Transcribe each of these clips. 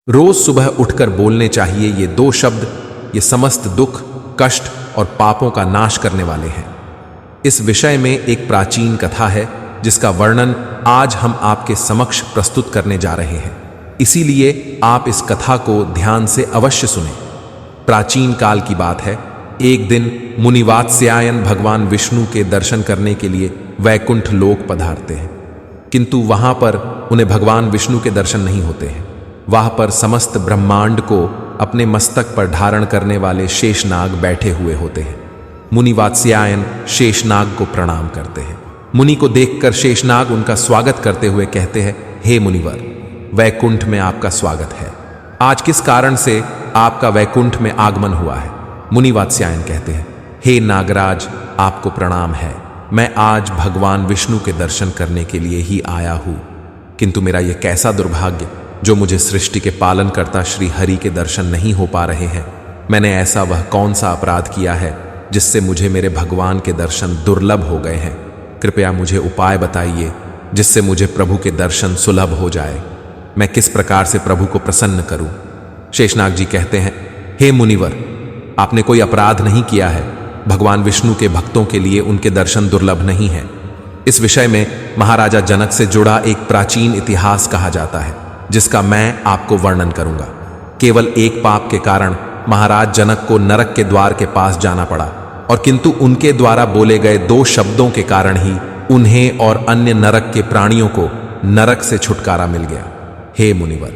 रोज सुबह उठकर बोलने चाहिए ये दो शब्द। ये समस्त दुख, कष्ट और पापों का नाश करने वाले हैं। इस विषय में एक प्राचीन कथा है जिसका वर्णन आज हम आपके समक्ष प्रस्तुत करने जा रहे हैं। इसीलिए आप इस कथा को ध्यान से अवश्य सुनें। प्राचीन काल की बात है। एक दिन मुनि वात्स्यायन भगवान विष्णु के दर्शन करने के लिए वैकुंठ लोक पधारते हैं, किंतु वहां पर उन्हें भगवान विष्णु के दर्शन नहीं होते हैं। वहां पर समस्त ब्रह्मांड को अपने मस्तक पर धारण करने वाले शेषनाग बैठे हुए होते हैं। मुनि वात्स्यायन शेषनाग को प्रणाम करते हैं। मुनि को देखकर शेषनाग उनका स्वागत करते हुए कहते हैं, हे मुनिवर, वैकुंठ में आपका स्वागत है। आज किस कारण से आपका वैकुंठ में आगमन हुआ है? मुनि वात्स्यायन कहते हैं, हे नागराज, आपको प्रणाम है। मैं आज भगवान विष्णु के दर्शन करने के लिए ही आया हूं, किंतु मेरा यह कैसा दुर्भाग्य जो मुझे सृष्टि के पालन करता श्री हरि के दर्शन नहीं हो पा रहे हैं। मैंने ऐसा वह कौन सा अपराध किया है जिससे मुझे मेरे भगवान के दर्शन दुर्लभ हो गए हैं? कृपया मुझे उपाय बताइए जिससे मुझे प्रभु के दर्शन सुलभ हो जाए। मैं किस प्रकार से प्रभु को प्रसन्न करूं? शेषनाग जी कहते हैं, हे मुनिवर, आपने कोई अपराध नहीं किया है। भगवान विष्णु के भक्तों के लिए उनके दर्शन दुर्लभ नहीं है। इस विषय में महाराजा जनक से जुड़ा एक प्राचीन इतिहास कहा जाता है, जिसका मैं आपको वर्णन करूंगा। केवल एक पाप के कारण महाराज जनक को नरक के द्वार के पास जाना पड़ा, और किंतु उनके द्वारा बोले गए दो शब्दों के कारण ही उन्हें और अन्य नरक के प्राणियों को नरक से छुटकारा मिल गया। हे मुनिवर,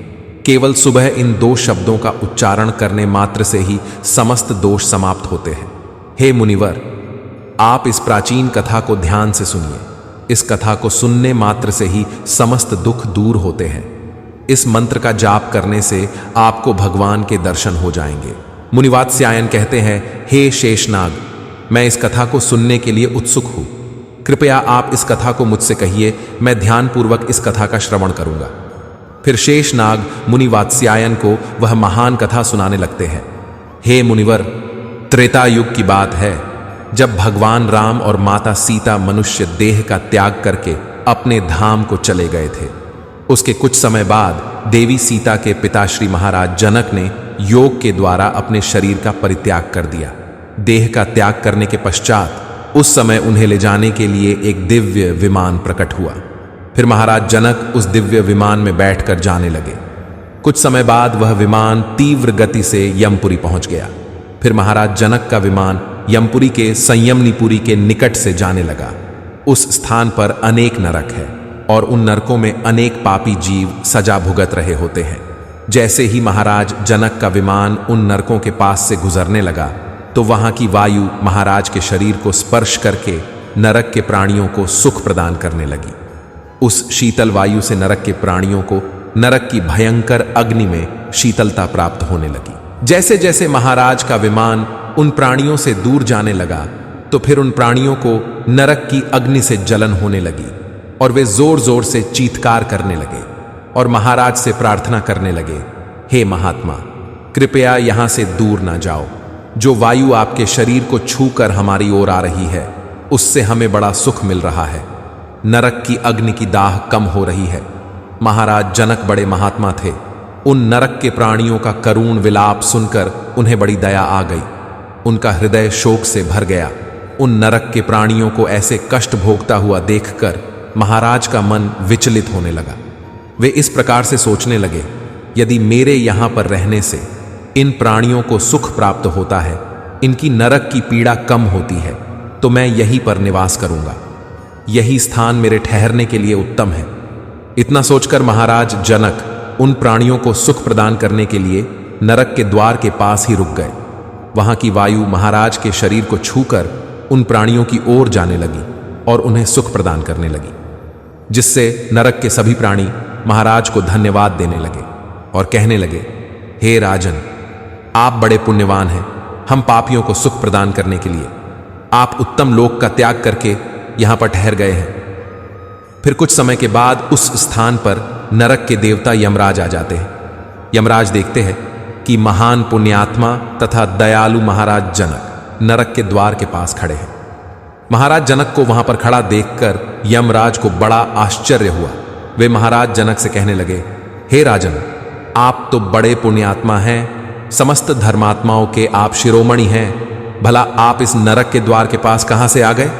केवल सुबह इन दो शब्दों का उच्चारण करने मात्र से ही समस्त दोष समाप्त होते हैं। हे मुनिवर, आप इस प्राचीन कथा को ध्यान से सुनिए। इस कथा को सुनने मात्र से ही समस्त दुख दूर होते हैं। इस मंत्र का जाप करने से आपको भगवान के दर्शन हो जाएंगे। मुनि वात्स्यायन कहते हैं, हे शेषनाग, मैं इस कथा को सुनने के लिए उत्सुक हूं। कृपया आप इस कथा को मुझसे कहिए, मैं ध्यानपूर्वक इस कथा का श्रवण करूंगा। फिर शेषनाग मुनि वात्स्यायन को वह महान कथा सुनाने लगते हैं। हे मुनिवर, त्रेता युग की बात है, जब भगवान राम और माता सीता मनुष्य देह का त्याग करके अपने धाम को चले गए थे। उसके कुछ समय बाद देवी सीता के पिता श्री महाराज जनक ने योग के द्वारा अपने शरीर का परित्याग कर दिया। देह का त्याग करने के पश्चात उस समय उन्हें ले जाने के लिए एक दिव्य विमान प्रकट हुआ। फिर महाराज जनक उस दिव्य विमान में बैठकर जाने लगे। कुछ समय बाद वह विमान तीव्र गति से यमपुरी पहुंच गया। फिर महाराज जनक का विमान यमपुरी के संयमनीपुरी के निकट से जाने लगा। उस स्थान पर अनेक नरक है और उन नरकों में अनेक पापी जीव सजा भुगत रहे होते हैं। जैसे ही महाराज जनक का विमान उन नरकों के पास से गुजरने लगा, तो वहां की वायु महाराज के शरीर को स्पर्श करके नरक के प्राणियों को सुख प्रदान करने लगी। उस शीतल वायु से नरक के प्राणियों को नरक की भयंकर अग्नि में शीतलता प्राप्त होने लगी। जैसे जैसे महाराज का विमान उन प्राणियों से दूर जाने लगा, तो फिर उन प्राणियों को नरक की अग्नि से जलन होने लगी और वे जोर जोर से चीत्कार करने लगे और महाराज से प्रार्थना करने लगे, हे महात्मा, कृपया यहां से दूर ना जाओ। जो वायु आपके शरीर को छूकर हमारी ओर आ रही है, उससे हमें बड़ा सुख मिल रहा है। नरक की अग्नि की दाह कम हो रही है। महाराज जनक बड़े महात्मा थे। उन नरक के प्राणियों का करुण विलाप सुनकर उन्हें बड़ी दया आ गई। उनका हृदय शोक से भर गया। उन नरक के प्राणियों को ऐसे कष्ट भोगता हुआ देखकर महाराज का मन विचलित होने लगा। वे इस प्रकार से सोचने लगे, यदि मेरे यहां पर रहने से इन प्राणियों को सुख प्राप्त होता है, इनकी नरक की पीड़ा कम होती है, तो मैं यहीं पर निवास करूंगा। यही स्थान मेरे ठहरने के लिए उत्तम है। इतना सोचकर महाराज जनक उन प्राणियों को सुख प्रदान करने के लिए नरक के द्वार के पास ही रुक गए। वहां की वायु महाराज के शरीर को छूकर उन प्राणियों की ओर जाने लगी और उन्हें सुख प्रदान करने लगी, जिससे नरक के सभी प्राणी महाराज को धन्यवाद देने लगे और कहने लगे, हे राजन, आप बड़े पुण्यवान हैं। हम पापियों को सुख प्रदान करने के लिए आप उत्तम लोक का त्याग करके यहां पर ठहर गए हैं। फिर कुछ समय के बाद उस स्थान पर नरक के देवता यमराज आ जाते हैं। यमराज देखते हैं कि महान पुण्यात्मा तथा दयालु महाराज जनक नरक के द्वार के पास खड़े हैं। महाराज जनक को वहां पर खड़ा देखकर यमराज को बड़ा आश्चर्य हुआ। वे महाराज जनक से कहने लगे, हे राजन, आप तो बड़े पुण्यात्मा हैं, समस्त धर्मात्माओं के आप शिरोमणि हैं। भला आप इस नरक के द्वार के पास कहां से आ गए?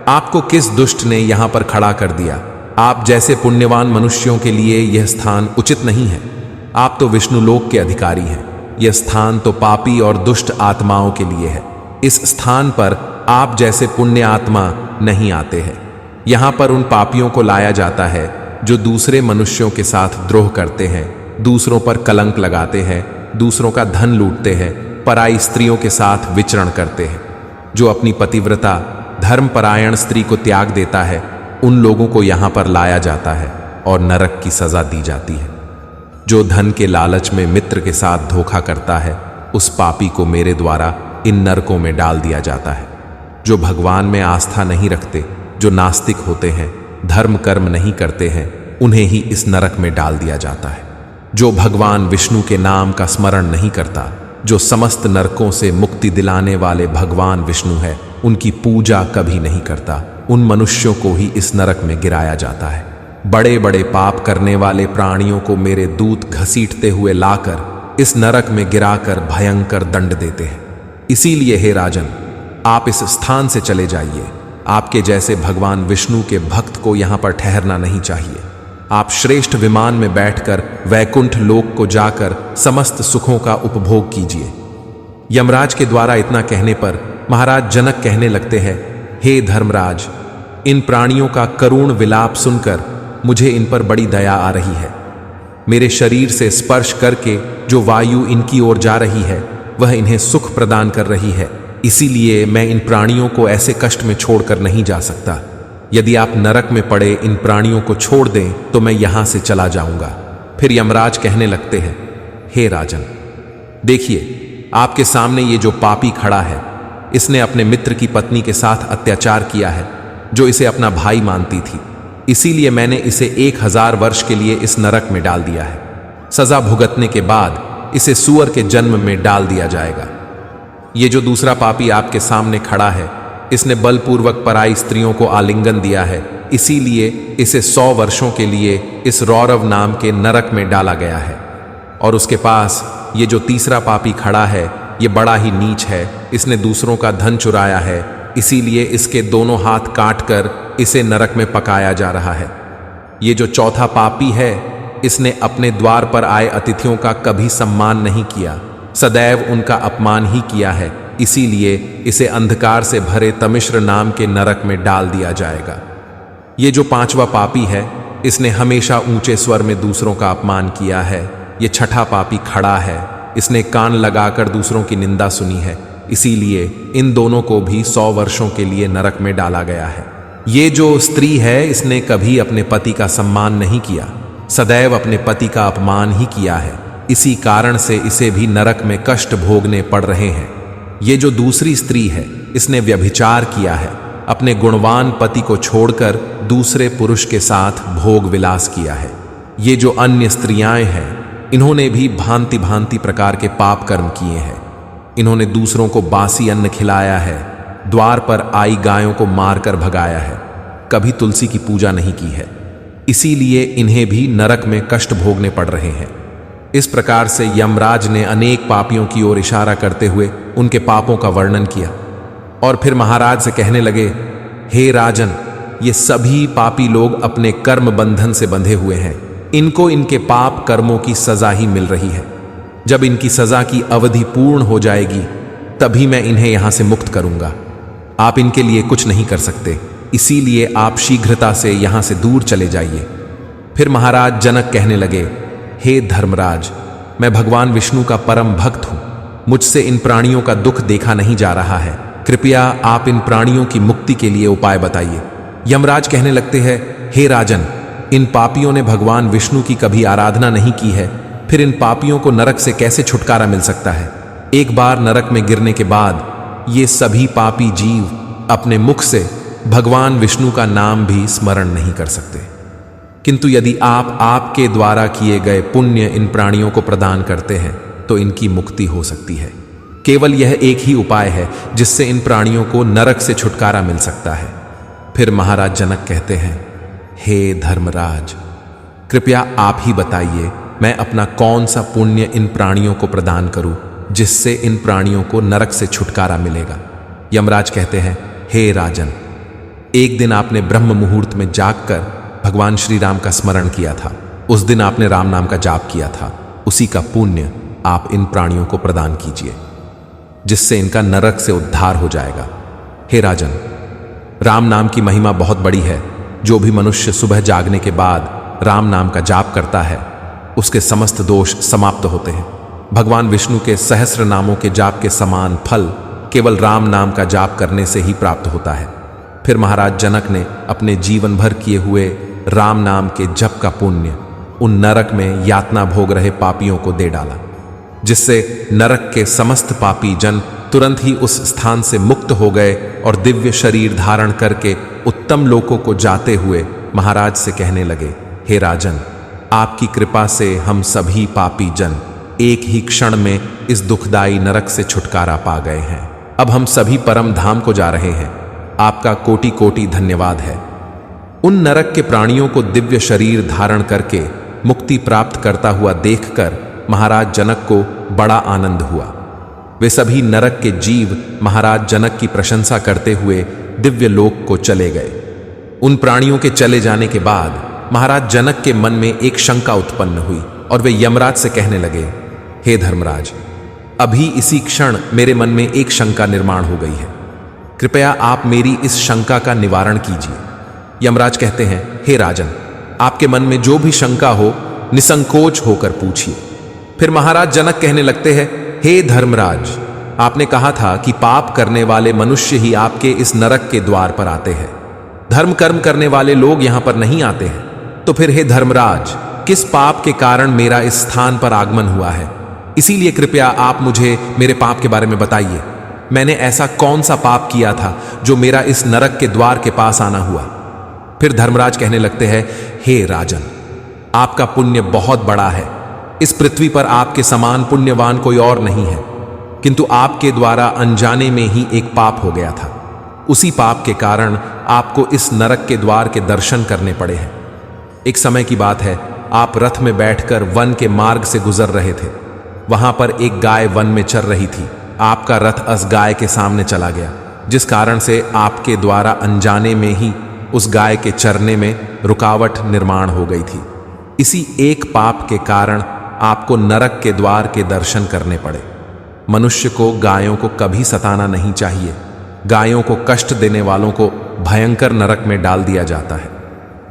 आपको किस दुष्ट ने यहां पर खड़ा कर दिया? आप जैसे पुण्यवान मनुष्यों के लिए यह स्थान उचित नहीं है। आप तो विष्णुलोक के अधिकारी हैं। यह स्थान तो पापी और दुष्ट आत्माओं के लिए है। इस स्थान पर आप जैसे पुण्य आत्मा नहीं आते हैं। यहां पर उन पापियों को लाया जाता है जो दूसरे मनुष्यों के साथ द्रोह करते हैं, दूसरों पर कलंक लगाते हैं, दूसरों का धन लूटते हैं, पराई स्त्रियों के साथ विचरण करते हैं। जो अपनी पतिव्रता धर्मपरायण स्त्री को त्याग देता है, उन लोगों को यहां पर लाया जाता है और नरक की सजा दी जाती है। जो धन के लालच में मित्र के साथ धोखा करता है, उस पापी को मेरे द्वारा इन नरकों में डाल दिया जाता है। जो भगवान में आस्था नहीं रखते, जो नास्तिक होते हैं, धर्म कर्म नहीं करते हैं, उन्हें ही इस नरक में डाल दिया जाता है। जो भगवान विष्णु के नाम का स्मरण नहीं करता, जो समस्त नरकों से मुक्ति दिलाने वाले भगवान विष्णु है, उनकी पूजा कभी नहीं करता, उन मनुष्यों को ही इस नरक में गिराया जाता है। बड़े बड़े पाप करने वाले प्राणियों को मेरे दूत घसीटते हुए लाकर इस नरक में गिराकर भयंकर दंड देते हैं। इसीलिए हे राजन, आप इस स्थान से चले जाइए। आपके जैसे भगवान विष्णु के भक्त को यहां पर ठहरना नहीं चाहिए। आप श्रेष्ठ विमान में बैठकर वैकुंठ लोक को जाकर समस्त सुखों का उपभोग कीजिए। यमराज के द्वारा इतना कहने पर महाराज जनक कहने लगते हैं, हे धर्मराज, इन प्राणियों का करुण विलाप सुनकर मुझे इन पर बड़ी दया आ रही है। मेरे शरीर से स्पर्श करके जो वायु इनकी ओर जा रही है, वह इन्हें सुख प्रदान कर रही है। इसीलिए मैं इन प्राणियों को ऐसे कष्ट में छोड़कर नहीं जा सकता। यदि आप नरक में पड़े इन प्राणियों को छोड़ दें तो मैं यहां से चला जाऊंगा। फिर यमराज कहने लगते हैं, हे राजन, देखिए आपके सामने ये जो पापी खड़ा है, इसने अपने मित्र की पत्नी के साथ अत्याचार किया है, जो इसे अपना भाई मानती थी। इसीलिए मैंने इसे 1000 वर्ष के लिए इस नरक में डाल दिया है। सजा भुगतने के बाद इसे सूअर के जन्म में डाल दिया जाएगा। ये जो दूसरा पापी आपके सामने खड़ा है, इसने बलपूर्वक पराई स्त्रियों को आलिंगन दिया है। इसीलिए इसे 100 वर्षों के लिए इस रौरव नाम के नरक में डाला गया है। और उसके पास ये जो तीसरा पापी खड़ा है, ये बड़ा ही नीच है। इसने दूसरों का धन चुराया है, इसीलिए इसके दोनों हाथ काटकर इसे नरक में पकाया जा रहा है। ये जो चौथा पापी है, इसने अपने द्वार पर आए अतिथियों का कभी सम्मान नहीं किया, सदैव उनका अपमान ही किया है। इसीलिए इसे अंधकार से भरे तमिश्र नाम के नरक में डाल दिया जाएगा। ये जो पांचवा पापी है, इसने हमेशा ऊंचे स्वर में दूसरों का अपमान किया है। ये छठा पापी खड़ा है, इसने कान लगाकर दूसरों की निंदा सुनी है। इसीलिए इन दोनों को भी 100 वर्षों के लिए नरक में डाला गया है। ये जो स्त्री है, इसने कभी अपने पति का सम्मान नहीं किया, सदैव अपने पति का अपमान ही किया है। इसी कारण से इसे भी नरक में कष्ट भोगने पड़ रहे हैं। ये जो दूसरी स्त्री है, इसने व्यभिचार किया है, अपने गुणवान पति को छोड़कर दूसरे पुरुष के साथ भोग विलास किया है। ये जो अन्य स्त्रियां हैं, इन्होंने भी भांति भांति प्रकार के पाप कर्म किए हैं। इन्होंने दूसरों को बासी अन्न खिलाया है, द्वार पर आई गायों को मारकर भगाया है, कभी तुलसी की पूजा नहीं की है। इसीलिए इन्हें भी नरक में कष्ट भोगने पड़ रहे हैं। इस प्रकार से यमराज ने अनेक पापियों की ओर इशारा करते हुए उनके पापों का वर्णन किया और फिर महाराज से कहने लगे, हे राजन, ये सभी पापी लोग अपने कर्म बंधन से बंधे हुए हैं। इनको इनके पाप कर्मों की सजा ही मिल रही है। जब इनकी सजा की अवधि पूर्ण हो जाएगी, तभी मैं इन्हें यहां से मुक्त करूंगा। आप इनके लिए कुछ नहीं कर सकते, इसीलिए आप शीघ्रता से यहां से दूर चले जाइए। फिर महाराज जनक कहने लगे, हे धर्मराज, मैं भगवान विष्णु का परम भक्त हूं। मुझसे इन प्राणियों का दुख देखा नहीं जा रहा है। कृपया आप इन प्राणियों की मुक्ति के लिए उपाय बताइए। यमराज कहने लगते हैं, हे राजन, इन पापियों ने भगवान विष्णु की कभी आराधना नहीं की है, फिर इन पापियों को नरक से कैसे छुटकारा मिल सकता है? एक बार नरक में गिरने के बाद ये सभी पापी जीव अपने मुख से भगवान विष्णु का नाम भी स्मरण नहीं कर सकते। किंतु यदि आप आपके द्वारा किए गए पुण्य इन प्राणियों को प्रदान करते हैं तो इनकी मुक्ति हो सकती है। केवल यह एक ही उपाय है जिससे इन प्राणियों को नरक से छुटकारा मिल सकता है। फिर महाराज जनक कहते हैं, हे धर्मराज, कृपया आप ही बताइए मैं अपना कौन सा पुण्य इन प्राणियों को प्रदान करूं जिससे इन प्राणियों को नरक से छुटकारा मिलेगा। यमराज कहते हैं, हे राजन, एक दिन आपने ब्रह्म मुहूर्त में जागकर भगवान श्री राम का स्मरण किया था। उस दिन आपने राम नाम का जाप किया था। उसी का पुण्य आप इन प्राणियों को प्रदान कीजिए जिससे इनका नरक से उद्धार हो जाएगा। हे राजन, राम नाम की महिमा बहुत बड़ी है। जो भी मनुष्य सुबह जागने के बाद राम नाम का जाप करता है उसके समस्त दोष समाप्त होते हैं। भगवान विष्णु के सहस्र नामों के जाप के समान फल केवल राम नाम का जाप करने से ही प्राप्त होता है। फिर महाराज जनक ने अपने जीवन भर किए हुए राम नाम के जप का पुण्य उन नरक में यातना भोग रहे पापियों को दे डाला, जिससे नरक के समस्त पापी जन तुरंत ही उस स्थान से मुक्त हो गए और दिव्य शरीर धारण करके उत्तम लोकों को जाते हुए महाराज से कहने लगे, हे राजन, आपकी कृपा से हम सभी पापी जन एक ही क्षण में इस दुखदाई नरक से छुटकारा पा गए हैं। अब हम सभी परम धाम को जा रहे हैं। आपका कोटि कोटि धन्यवाद है। उन नरक के प्राणियों को दिव्य शरीर धारण करके मुक्ति प्राप्त करता हुआ देखकर महाराज जनक को बड़ा आनंद हुआ। वे सभी नरक के जीव महाराज जनक की प्रशंसा करते हुए दिव्य लोक को चले गए। उन प्राणियों के चले जाने के बाद महाराज जनक के मन में एक शंका उत्पन्न हुई और वे यमराज से कहने लगे, हे धर्मराज, अभी इसी क्षण मेरे मन में एक शंका निर्माण हो गई है। कृपया आप मेरी इस शंका का निवारण कीजिए। यमराज कहते हैं, हे राजन, आपके मन में जो भी शंका हो निसंकोच होकर पूछिए। फिर महाराज जनक कहने लगते हैं, हे धर्मराज, आपने कहा था कि पाप करने वाले मनुष्य ही आपके इस नरक के द्वार पर आते हैं, धर्म कर्म करने वाले लोग यहां पर नहीं आते हैं। तो फिर हे धर्मराज, किस पाप के कारण मेरा इस स्थान पर आगमन हुआ है? इसीलिए कृपया आप मुझे मेरे पाप के बारे में बताइए। मैंने ऐसा कौन सा पाप किया था जो मेरा इस नरक के द्वार के पास आना हुआ? फिर धर्मराज कहने लगते हैं, हे राजन, आपका पुण्य बहुत बड़ा है। इस पृथ्वी पर आपके समान पुण्यवान कोई और नहीं है, किंतु आपके द्वारा अनजाने में ही एक पाप हो गया था। उसी पाप के कारण आपको इस नरक के द्वार के दर्शन करने पड़े हैं। एक समय की बात है, आप रथ में बैठकर वन के मार्ग से गुजर रहे थे। वहां पर एक गाय वन में चर रही थी। आपका रथ उस गाय के सामने चला गया, जिस कारण से आपके द्वारा अनजाने में ही उस गाय के चरने में रुकावट निर्माण हो गई थी। इसी एक पाप के कारण आपको नरक के द्वार के दर्शन करने पड़े। मनुष्य को गायों को कभी सताना नहीं चाहिए। गायों को कष्ट देने वालों को भयंकर नरक में डाल दिया जाता है।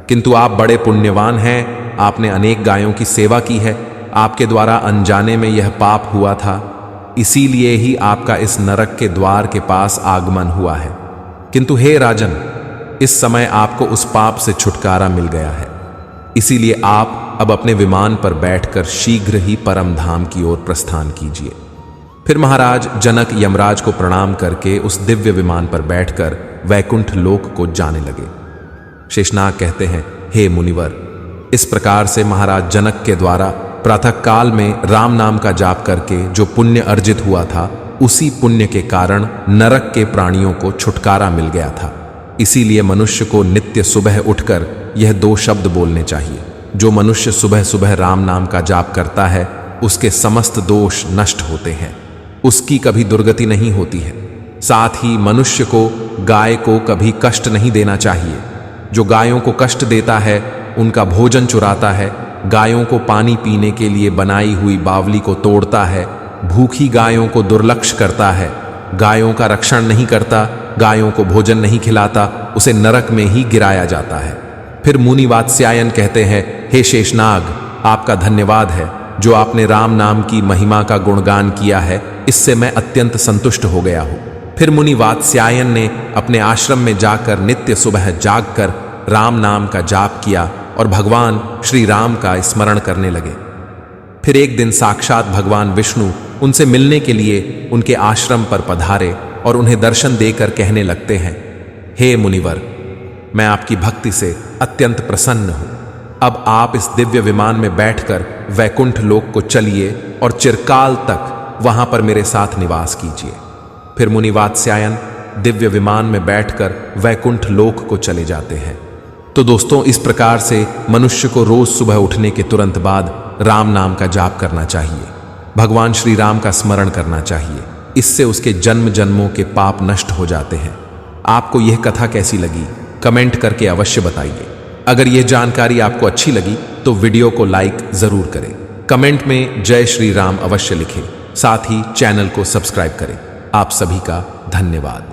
किंतु आप बड़े पुण्यवान हैं, आपने अनेक गायों की सेवा की है। आपके द्वारा अनजाने में यह पाप हुआ था, इसीलिए ही आपका इस नरक के द्वार के पास आगमन हुआ है। किंतु हे राजन, इस समय आपको उस पाप से छुटकारा मिल गया है। इसीलिए आप अब अपने विमान पर बैठकर शीघ्र ही परम धाम की ओर प्रस्थान कीजिए। फिर महाराज जनक यमराज को प्रणाम करके उस दिव्य विमान पर बैठकर वैकुंठ लोक को जाने लगे। शेषनाग कहते हैं, हे मुनिवर, इस प्रकार से महाराज जनक के द्वारा प्रातः काल में राम नाम का जाप करके जो पुण्य अर्जित हुआ था, उसी पुण्य के कारण नरक के प्राणियों को छुटकारा मिल गया था। इसीलिए मनुष्य को नित्य सुबह उठकर यह 2 शब्द बोलने चाहिए। जो मनुष्य सुबह सुबह राम नाम का जाप करता है उसके समस्त दोष नष्ट होते हैं, उसकी कभी दुर्गति नहीं होती है। साथ ही मनुष्य को गाय को कभी कष्ट नहीं देना चाहिए। जो गायों को कष्ट देता है, उनका भोजन चुराता है, गायों को पानी पीने के लिए बनाई हुई बावली को तोड़ता है, भूखी गायों को दुर्लक्ष्य करता है, गायों का रक्षण नहीं करता, गायों को भोजन नहीं खिलाता, उसे नरक में ही गिराया जाता है। फिर मुनि वात्स्यायन कहते हैं, हे शेषनाग, आपका धन्यवाद है। जो आपने राम नाम की महिमा का गुणगान किया है, इससे मैं अत्यंत संतुष्ट हो गया हूँ। फिर मुनि वात्स्यायन ने अपने आश्रम में जाकर नित्य सुबह जागकर राम नाम का जाप किया और भगवान श्री राम का स्मरण करने लगे। फिर एक दिन साक्षात भगवान विष्णु उनसे मिलने के लिए उनके आश्रम पर पधारे और उन्हें दर्शन देकर कहने लगते हैं, हे मुनिवर, मैं आपकी भक्ति से अत्यंत प्रसन्न हूँ। अब आप इस दिव्य विमान में बैठकर वैकुंठ लोक को चलिए और चिरकाल तक वहां पर मेरे साथ निवास कीजिए। फिर मुनि वात्स्यायन दिव्य विमान में बैठकर वैकुंठ लोक को चले जाते हैं। तो दोस्तों, इस प्रकार से मनुष्य को रोज सुबह उठने के तुरंत बाद राम नाम का जाप करना चाहिए, भगवान श्री राम का स्मरण करना चाहिए। इससे उसके जन्म जन्मों के पाप नष्ट हो जाते हैं। आपको यह कथा कैसी लगी कमेंट करके अवश्य बताइए। अगर यह जानकारी आपको अच्छी लगी तो वीडियो को लाइक जरूर करें, कमेंट में जय श्री राम अवश्य लिखें, साथ ही चैनल को सब्सक्राइब करें। आप सभी का धन्यवाद।